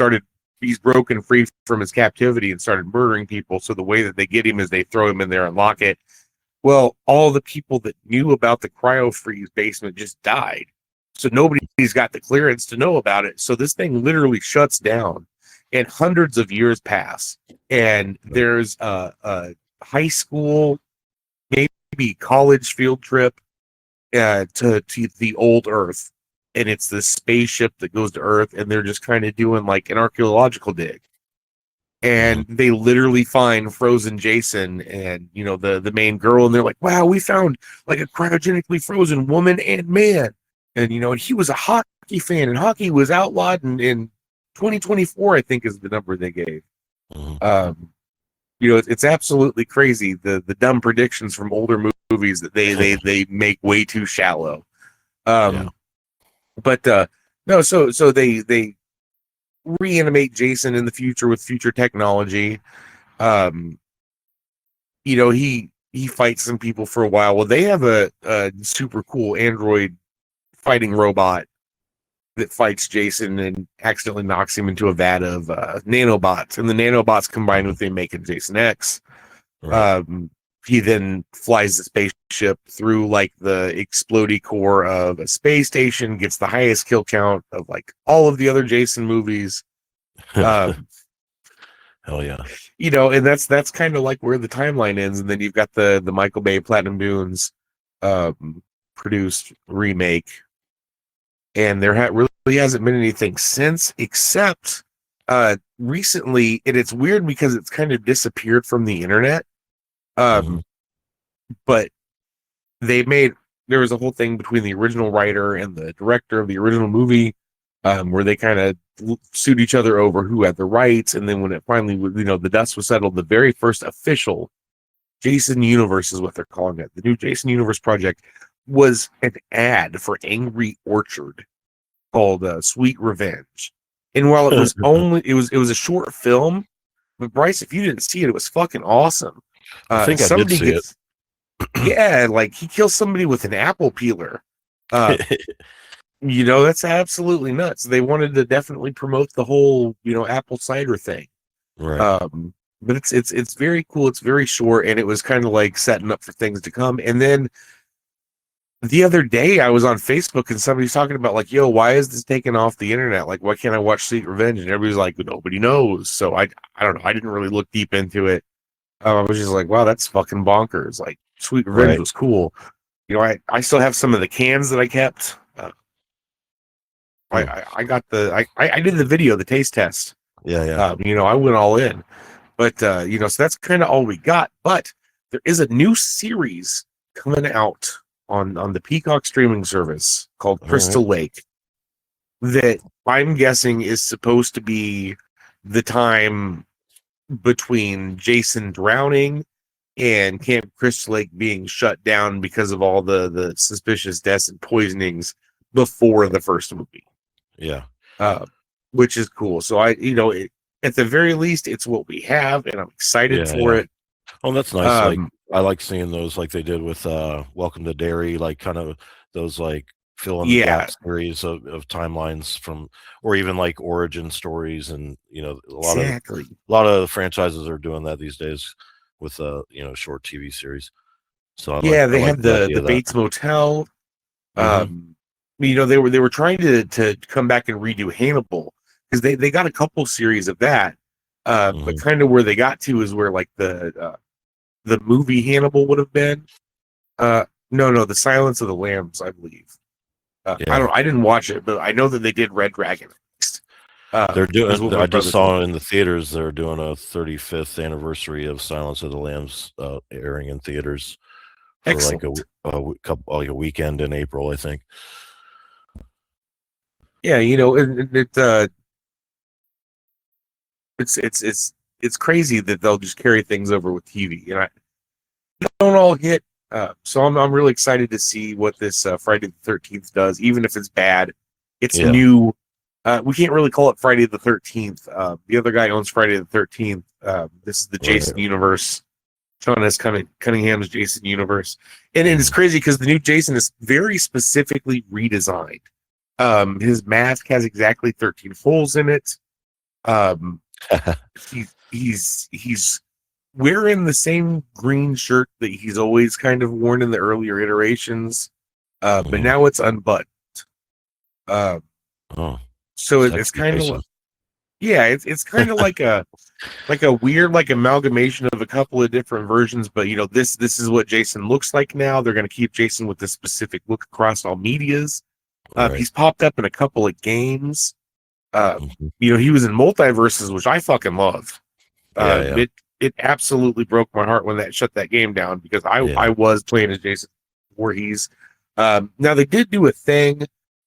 broken free from his captivity and started murdering people. So the way that they get him is they throw him in there and lock it. Well, all the people that knew about the cryo-freeze basement just died. So nobody's got the clearance to know about it. So this thing literally shuts down and hundreds of years pass. And there's a high school, maybe college field trip to the old Earth. And it's this spaceship that goes to Earth, and they're just kind of doing like an archaeological dig. And they literally find frozen Jason and, the main girl, and they're like, wow, we found like a cryogenically frozen woman and man. And, and he was a hockey fan, and hockey was outlawed in 2024, I think is the number they gave. it's absolutely crazy the dumb predictions from older movies that they make way too shallow. Yeah. But no, so they reanimate Jason in the future with future technology. Um, he fights some people for a while. Well, they have a super cool android fighting robot that fights Jason and accidentally knocks him into a vat of nanobots, and the nanobots combined with him making Jason X. Right. He then flies the spaceship through like the explodey core of a space station, gets the highest kill count of like all of the other Jason movies. Um, Hell yeah. and that's kind of like where the timeline ends, and then you've got the Michael Bay Platinum Dunes produced remake, and there really hasn't been anything since, except recently, and it's weird because it's kind of disappeared from the internet. Mhm. But there was a whole thing between the original writer and the director of the original movie, where they kind of sued each other over who had the rights. And then when it finally, the dust was settled, the very first official Jason Universe is what they're calling it. The new Jason Universe project was an ad for Angry Orchard called Sweet Revenge. And while it was a short film, but Bryce, if you didn't see it, it was fucking awesome. I think I did Somebody see it. gets Yeah, like he kills somebody with an apple peeler. Uh, that's absolutely nuts. They wanted to definitely promote the whole, apple cider thing. Right. But it's very cool. It's very short, and it was kind of like setting up for things to come. And then the other day, I was on Facebook, and somebody's talking about like, "Yo, why is this taking off the internet? Like, why can't I watch Sweet Revenge?" And everybody's like, "Nobody knows." So I don't know. I didn't really look deep into it. I was just like, "Wow, that's fucking bonkers." Like, Sweet Revenge Right. was cool. I still have some of the cans that I kept. I got I did the video, the taste test. Yeah. Yeah. I went all in, but so that's kind of all we got. But there is a new series coming out on the Peacock streaming service called All right. Crystal Lake that I'm guessing is supposed to be the time between Jason drowning and Camp Crystal Lake being shut down because of all the suspicious deaths and poisonings before the first movie. Yeah. Which is cool. So at the very least, it's what we have, and I'm excited for it. Oh, that's nice. Like I like seeing those, like they did with Welcome to Derry, like kind of those like fill in the gap series of timelines from, or even like origin stories, and a lot of franchises are doing that these days with short TV series. So they have the Bates Motel. They were trying to come back and redo Hannibal because they got a couple series of that. But kind of where they got to is where like the movie Hannibal would have been. No, the Silence of the Lambs, I believe. I didn't watch it, but I know that they did Red Dragon. They're doing. I just saw in the theaters. They're doing a 35th anniversary of Silence of the Lambs airing in theaters for Excellent. like a weekend in April, I think. Yeah, it's crazy that they'll just carry things over with TV, and they don't all hit. So I'm really excited to see what this Friday the 13th does, even if it's bad. It's new. We can't really call it Friday the 13th. The other guy owns Friday the 13th. This is the Jason universe. Sean S. Cunningham's Jason universe, and it's crazy because the new Jason is very specifically redesigned. His mask has exactly 13 holes in it. He's wearing the same green shirt that he's always kind of worn in the earlier iterations, but now it's unbuttoned. So it's kind of it's kind of like a weird like amalgamation of a couple of different versions. But this is what Jason looks like now. They're going to keep Jason with this specific look across all medias. He's popped up in a couple of games. He was in Multiverses, which I fucking love. It absolutely broke my heart when that shut that game down because I was playing as Jason Voorhees. Now they did do a thing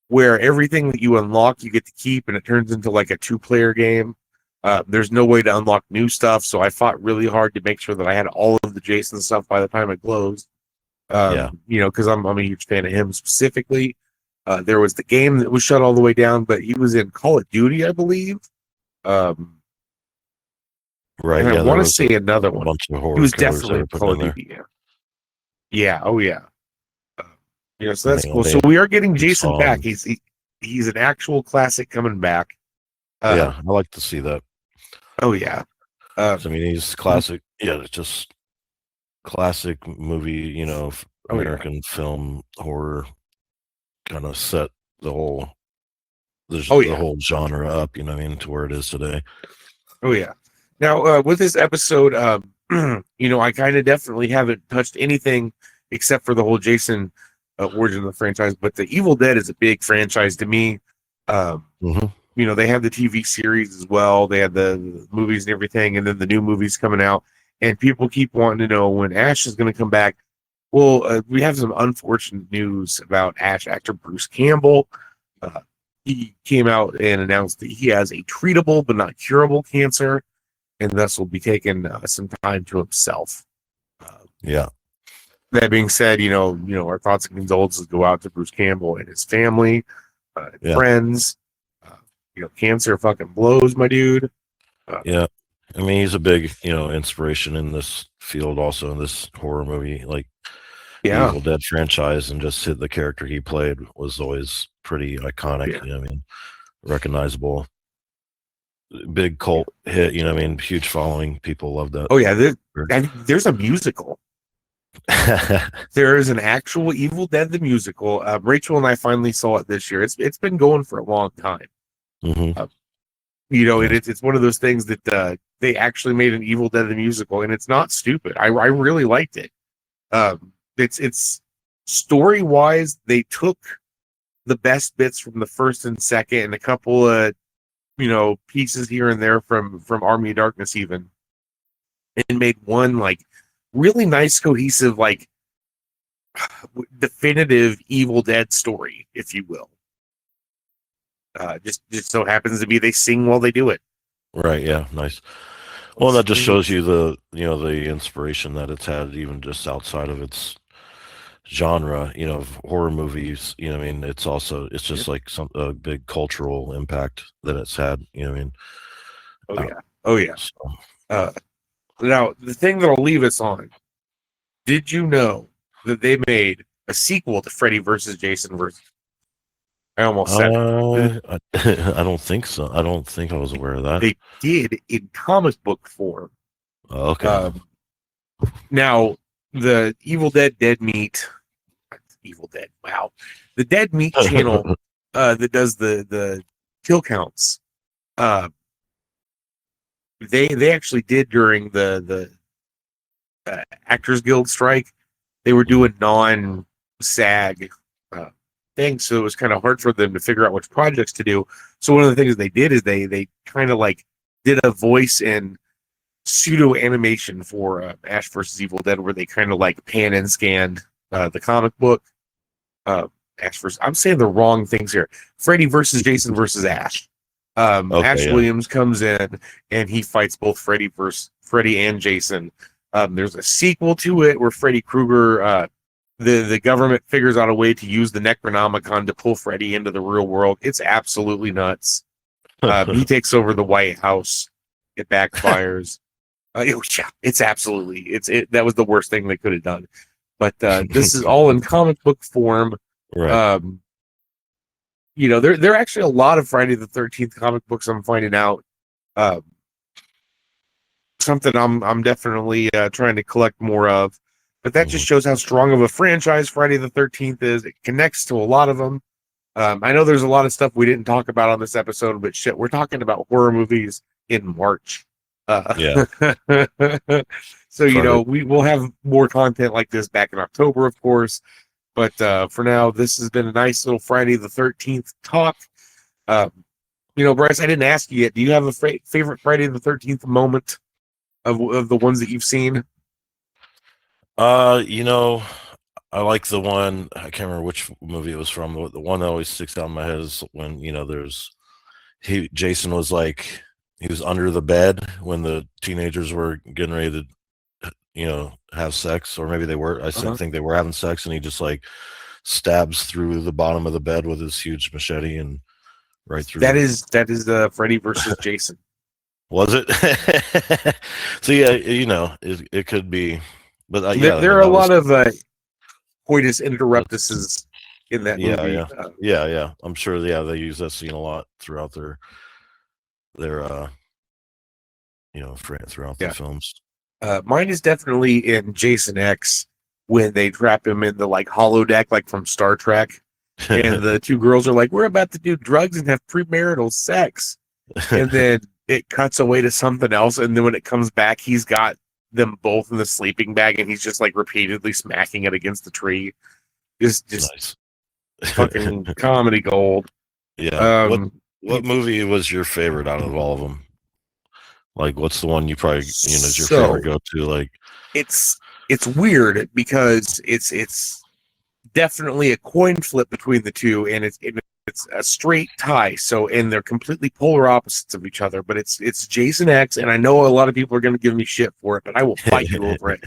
where everything that you unlock you get to keep, and it turns into like a 2-player game. There's no way to unlock new stuff, so I fought really hard to make sure that I had all of the Jason stuff by the time it closed. Yeah. Because I'm a huge fan of him specifically. There was the game that was shut all the way down, but he was in Call of Duty, I believe. Right. And I Yeah. want to say another one. Bunch of He horror was killers definitely in put Call in of there. Duty. Yeah. Yeah. Oh yeah. So that's I mean, cool. So we are getting Jason saw back. him. He's an actual classic coming back. Yeah, I like to see that. Oh yeah. I mean, he's classic. Yeah, it's just classic movie. American film horror kind of set the whole the whole genre up. You know what I mean, to where it is today. Oh yeah. Now with this episode, I kind of definitely haven't touched anything except for the whole Jason origin of the franchise. But the Evil Dead is a big franchise to me. They have the TV series as well. They have the movies and everything, and then the new movies coming out. And people keep wanting to know when Ash is going to come back. Well, we have some unfortunate news about Ash actor Bruce Campbell. He came out and announced that he has a treatable but not curable cancer, and thus will be taking some time to himself. Yeah. That being said, our thoughts and condolences go out to Bruce Campbell and his family, friends. Cancer fucking blows, my dude. Yeah. I mean, he's a big, inspiration in this field, also in this horror movie. Like, the Evil Dead franchise, and just the character he played was always pretty iconic. I mean, recognizable, big cult hit. Huge following. People love that. Oh yeah, there's a musical. There is an actual Evil Dead the musical. Rachel and I finally saw it this year. It's been going for a long time. It's one of those things that they actually made an Evil Dead the musical, and it's not stupid. I really liked it. It's story wise, they took the best bits from the first and second, and a couple of pieces here and there from Army of Darkness even, and made one like really nice, cohesive, like definitive Evil Dead story, if you will. Just so happens to be they sing while they do it. Right. Yeah. Nice. Well, that just shows you the inspiration that it's had, even just outside of its genre, of horror movies. It's just like a big cultural impact that it's had. Oh yeah. So. Now the thing that'll leave us on. Did you know that they made a sequel to Freddy versus Jason versus? I almost said I don't think so. I don't think I was aware of that. They did in comic book form. Okay. Now the Evil Dead Dead Meat. Evil Dead. Wow. The Dead Meat channel that does the kill counts. They actually did during the Actors Guild strike. They were doing non-SAG things, so it was kind of hard for them to figure out which projects to do. So one of the things they did is they kind of like did a voice and pseudo animation for Ash versus Evil Dead, where they kind of like pan and scanned the comic book. Ash versus, I'm saying the wrong things here. Freddy versus Jason versus Ash. Ash Williams comes in and he fights both Freddy and Jason. There's a sequel to it where Freddy Krueger, the government figures out a way to use the Necronomicon to pull Freddy into the real world. It's absolutely nuts. He takes over the White House. It backfires. It's absolutely that was the worst thing they could have done. But this is all in comic book form. Right. There are actually a lot of Friday the 13th comic books I'm finding out. Something I'm definitely trying to collect more of. But that just shows how strong of a franchise Friday the 13th is. It connects to a lot of them. I know there's a lot of stuff we didn't talk about on this episode, but shit, we're talking about horror movies in March. So, we will have more content like this back in October, of course. But for now, this has been a nice little Friday the 13th talk. Bryce, I didn't ask you yet. Do you have a favorite Friday the 13th moment of the ones that you've seen? I like the one, I can't remember which movie it was from. The one that always sticks out in my head is when, Jason was like he was under the bed when the teenagers were getting ready to, have sex, or maybe they were. I think they were having sex, and he just like stabs through the bottom of the bed with his huge machete and right through. That is Freddy versus Jason. Was it? So yeah, it could be, but yeah, There are a lot of coitus interruptuses in that movie. Yeah. I'm sure. Yeah, they use that scene a lot throughout their throughout the films. Mine is definitely in Jason X when they trap him in the like holodeck, like from Star Trek, and the two girls are like, "We're about to do drugs and have premarital sex," and then it cuts away to something else, and then when it comes back, he's got them both in the sleeping bag, and he's just like repeatedly smacking it against the tree. Just Nice. fucking comedy gold. Yeah. What movie was your favorite out of all of them? Like, what's the one you probably is your favorite go to? Like, it's weird because it's definitely a coin flip between the two, and it's a straight tie. So, and they're completely polar opposites of each other. But it's Jason X, and I know a lot of people are going to give me shit for it, but I will fight you over it.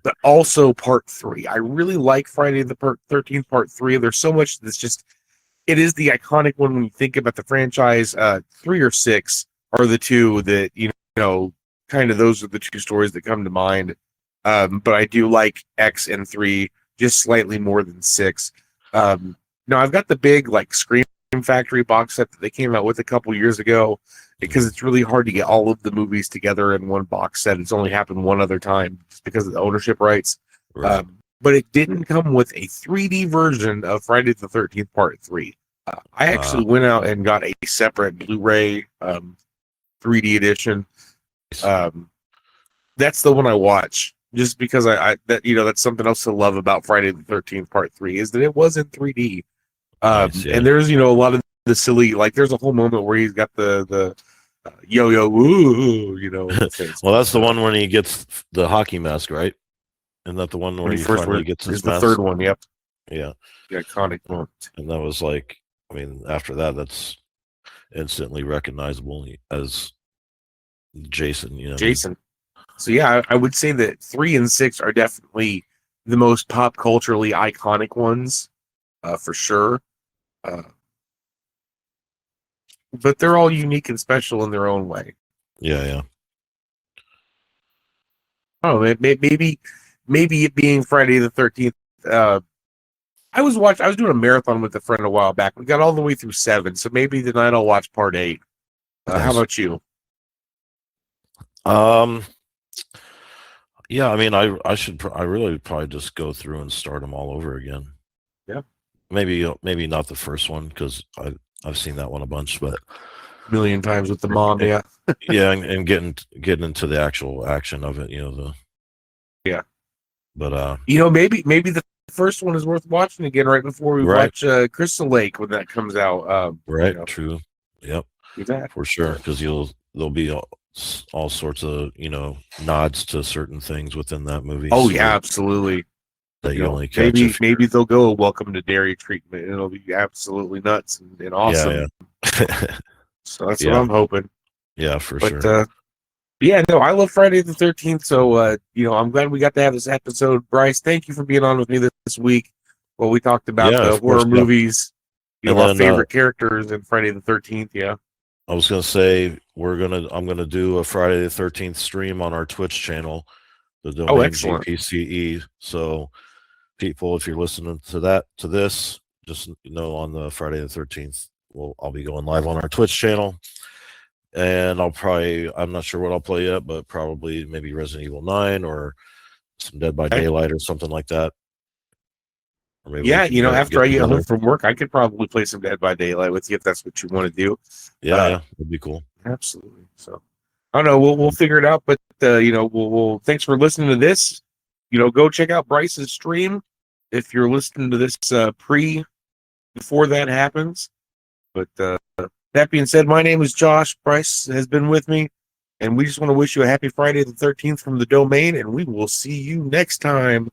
But also Part 3. I really like Friday the 13th Part 3. There's so much that's just. It is the iconic one when you think about the franchise. 3 or 6 are the two that kind of those are the two stories that come to mind. But I do like X and 3 just slightly more than 6. Now I've got the big like Scream Factory box set that they came out with a couple years ago because it's really hard to get all of the movies together in one box set. It's only happened one other time just because of the ownership rights. right. But it didn't come with a 3D version of Friday the 13th Part 3. I actually went out and got a separate Blu-ray 3D edition. That's the one I watch just because that's something else to love about Friday the 13th Part 3 is that it was in 3D. Nice, yeah. And there's a lot of the silly, like there's a whole moment where he's got the yo-yo woo, Well, that's the one when he gets the hockey mask, right? Isn't that the one where he finally gets his mask? The third one, yep. Yeah. The iconic moment. And that was like, I mean, after that, that's instantly recognizable as Jason, Jason. So yeah, I would say that 3 and 6 are definitely the most pop culturally iconic ones, for sure. But they're all unique and special in their own way. Yeah. Oh, maybe it being Friday the 13th. I was doing a marathon with a friend a while back. We got all the way through 7, so maybe tonight I'll watch Part 8. Nice. How about you? Yeah, I mean, I really probably just go through and start them all over again. Yeah. Maybe not the first one because I've seen that one a bunch, but a million times with the mom. Yeah. Yeah, and getting into the actual action of it, yeah. But maybe the first one is worth watching again right before we watch Crystal Lake when that comes out. Right. True. Yep. Exactly. For sure, because there'll be all sorts of nods to certain things within that movie. Oh yeah, absolutely. That you only catch. Maybe they'll go welcome to dairy treatment, and it'll be absolutely nuts and awesome. Yeah. So that's what I'm hoping. Yeah, for sure. Yeah, no, I love Friday the 13th. So I'm glad we got to have this episode. Bryce, thank you for being on with me this week. Well, we talked about the horror movies, our favorite characters in Friday the 13th. Yeah. I was gonna say I'm gonna do a Friday the 13th stream on our Twitch channel, the domain GPCE. So people, if you're listening to this, just on the Friday the 13th, I'll be going live on our Twitch channel. And I'm not sure what I'll play yet, but probably maybe Resident Evil 9 or some Dead by Daylight or something like that. Or maybe after I get home from work, I could probably play some Dead by Daylight with you if that's what you want to do. Yeah, that'd be cool. Absolutely. So I don't know. We'll figure it out. But we'll thanks for listening to this. Go check out Bryce's stream if you're listening to this before that happens. But that being said, my name is Josh. Bryce has been with me, and we just want to wish you a happy Friday the 13th from the domain, and we will see you next time.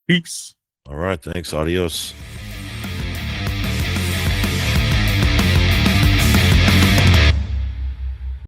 Peace. All right. Thanks. Adios.